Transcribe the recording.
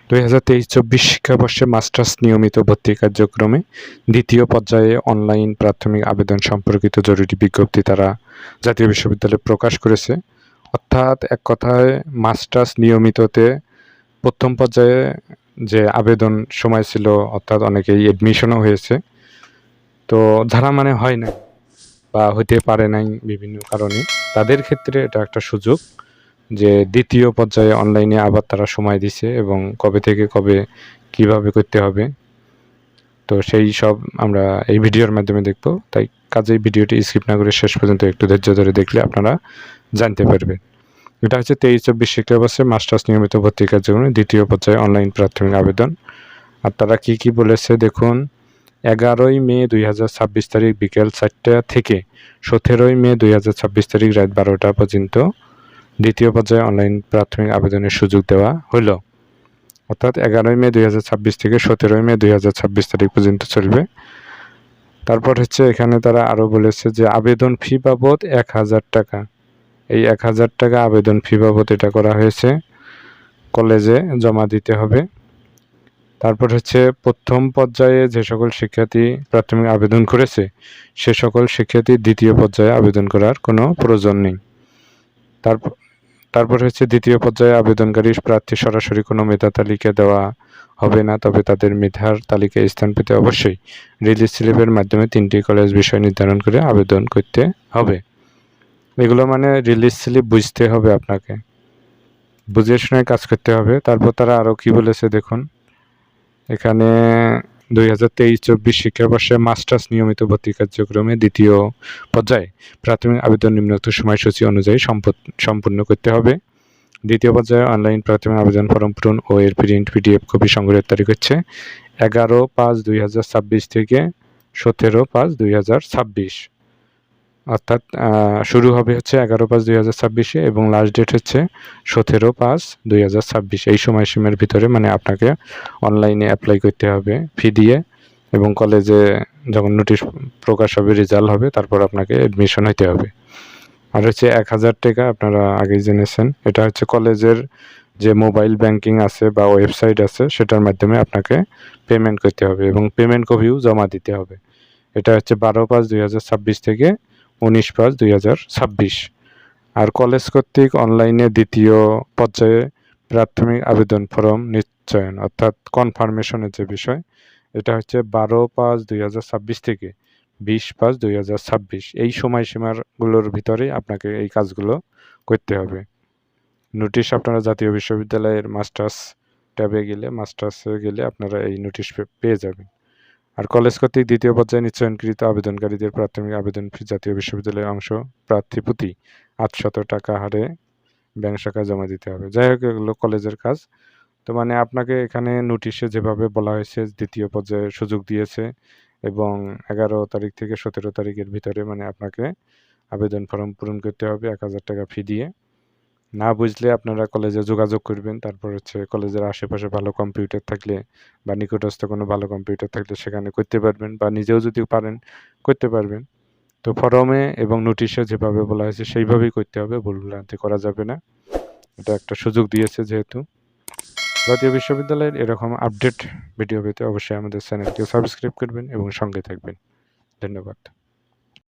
2023-24 শিক্ষাবর্ষে মাস্টার্স নিয়মিত ভর্তি কার্যক্রমে দ্বিতীয় পর্যায়ে অনলাইন প্রাথমিক আবেদন সম্পর্কিত জরুরি বিজ্ঞপ্তি তারা জাতীয় বিশ্ববিদ্যালয় প্রকাশ করেছে। অর্থাৎ এক কথায় মাস্টার্স নিয়মিততে প্রথম পর্যায়ে যে আবেদন সময় ছিল, অর্থাৎ অনেকেই এডমিশনও হয়েছে, তো যারা হয় নাই বা হতে পারে নাই বিভিন্ন কারণে, তাদের ক্ষেত্রে এটা একটা সুযোগ যে দ্বিতীয় পর্যায়ে অনলাইনে আবার তারা সময় দিছে এবং কবে থেকে কবে কিভাবে করতে হবে, তো সেই সব আমরা এই ভিডিওর মাধ্যমে দেখব। তাই কাজেই ভিডিওটি স্কিপ না করে শেষ পর্যন্ত একটু ধৈর্য ধরে দেখলে আপনারা জানতে পারবেন। এটা হচ্ছে 23-24 শিক্ষাবর্ষে মাস্টার্স নিয়মিত ভর্তি কার্যক্রমে দ্বিতীয় পর্যায়ে অনলাইন প্রাথমিক আবেদন। আর তারা কি বলেছে দেখুন। 11ই মে 2026 তারিখ বিকেল 4টা থেকে 17ই মে 2026 তারিখ রাত 12টা পর্যন্ত দ্বিতীয় পর্যায়ে অনলাইন প্রাথমিক আবেদনের সুযোগ দেওয়া হলো। অর্থাৎ 11ই মে 2026 থেকে 17ই মে 2026 তারিখ পর্যন্ত চলবে। তারপর হচ্ছে এখানে তারা আরও বলেছে যে আবেদন ফি বাবদ 1000 টাকা, এই 1000 টাকা আবেদন ফি বাবদ এটা করা হয়েছে, কলেজে জমা দিতে হবে। তারপর হচ্ছে প্রথম পর্যায়ে যে সকল শিক্ষার্থী প্রাথমিক আবেদন করেছে সে সকল শিক্ষার্থী দ্বিতীয় পর্যায়ে আবেদন করার কোনো প্রয়োজন নেই। তারপর হচ্ছে দ্বিতীয় পর্যায়ে আবেদনকারী প্রার্থী সরাসরি কোনো মেধা তালিকা দেওয়া হবে না, তবে তাদের মেধার তালিকায় স্থান পেতে অবশ্যই রিলিজ স্লিপের মাধ্যমে 3টি কলেজ বিষয় নির্ধারণ করে আবেদন করতে হবে। এগুলো রিলিজ স্লিপ বুঝতে হবে, আপনাকে বুঝে শুনে কাজ করতে হবে। তারপর তারা আরও কি বলেছে দেখুন। এখানে 2023-24 শিক্ষাবর্ষে মাস্টার্স নিয়মিত ভর্তি কার্যক্রমে দ্বিতীয় পর্যায়ে প্রাথমিক আবেদন নিম্নোক্ত সময়সূচি অনুযায়ী সম্পূর্ণ করতে হবে। দ্বিতীয় পর্যায়ে অনলাইন প্রাথমিক আবেদন ফর্ম পূরণ ও এর প্রিন্ট PDF কপি সংগ্রহের তারিখ হচ্ছে 11/5/2026 থেকে 17/5/2026। অর্থাৎ শুরু হবে হচ্ছে 11/5/2026 এবং লাস্ট ডেট হচ্ছে 17/5/2026। এই সময়সীমার ভিতরে আপনাকে অনলাইনে অ্যাপ্লাই করতে হবে ফি দিয়ে, এবং কলেজে যখন নোটিশ প্রকাশ হবে, রেজাল্ট হবে, তারপর আপনাকে অ্যাডমিশন হতে হবে। আর হচ্ছে 1000 টাকা আপনারা আগেই জেনেছেন, এটা হচ্ছে কলেজের যে মোবাইল ব্যাংকিং আছে বা ওয়েবসাইট আছে সেটার মাধ্যমে আপনাকে পেমেন্ট করতে হবে এবং পেমেন্ট কপিও জমা দিতে হবে। এটা হচ্ছে 12/5/2026 থেকে 19/5/2026। আর কলেজ কর্তৃক অনলাইনে দ্বিতীয় পর্যায়ে প্রাথমিক আবেদন ফর্ম নিশ্চয়ন অর্থাৎ কনফার্মেশনের যে বিষয়, এটা হচ্ছে 12/5/2026 থেকে 20/5/2026। এই সময়সীমাগুলোর ভিতরেই আপনাকে এই কাজগুলো করতে হবে। নোটিশ আপনারা জাতীয় বিশ্ববিদ্যালয়ের মাস্টার্স ট্যাবে গেলে, মাস্টার্সে গেলে আপনারা এই নোটিশ পেয়ে যাবেন। আর কলেজ কর্তৃক দ্বিতীয় পর্যায়ে নিশ্চয়নকৃত আবেদনকারীদের প্রাথমিক আবেদন ফি জাতীয় বিশ্ববিদ্যালয়ের অংশ প্রার্থী প্রতি 800 টাকা হারে ব্যাংক শাখায় জমা দিতে হবে। যাই হোক, এগুলো কলেজের কাজ। তো আপনাকে এখানে নোটিশে যেভাবে বলা হয়েছে দ্বিতীয় পর্যায়ে সুযোগ দিয়েছে এবং 11 তারিখ থেকে 17 তারিখের ভিতরে আপনাকে আবেদন ফর্ম পূরণ করতে হবে 1000 টাকা ফি দিয়ে। না বুঝলে আপনারা কলেজে যোগাযোগ করবেন। তারপর হচ্ছে কলেজের আশেপাশে ভালো কম্পিউটার থাকলে বা নিকটস্থ কোনো ভালো কম্পিউটার থাকলে সেখানে করতে পারবেন, বা নিজেও যদি পারেন করতে পারবেন। তো ফর্মে এবং নোটিশে যেভাবে বলা হয়েছে সেইভাবেই করতে হবে, ভুলভ্রান্তি করা যাবে না। এটা একটা সুযোগ দিয়েছে যেহেতু। জাতীয় বিশ্ববিদ্যালয়ের এরকম আপডেট ভিডিও পেতে অবশ্যই আমাদের চ্যানেলকে সাবস্ক্রাইব করবেন এবং সঙ্গে থাকবেন। ধন্যবাদ।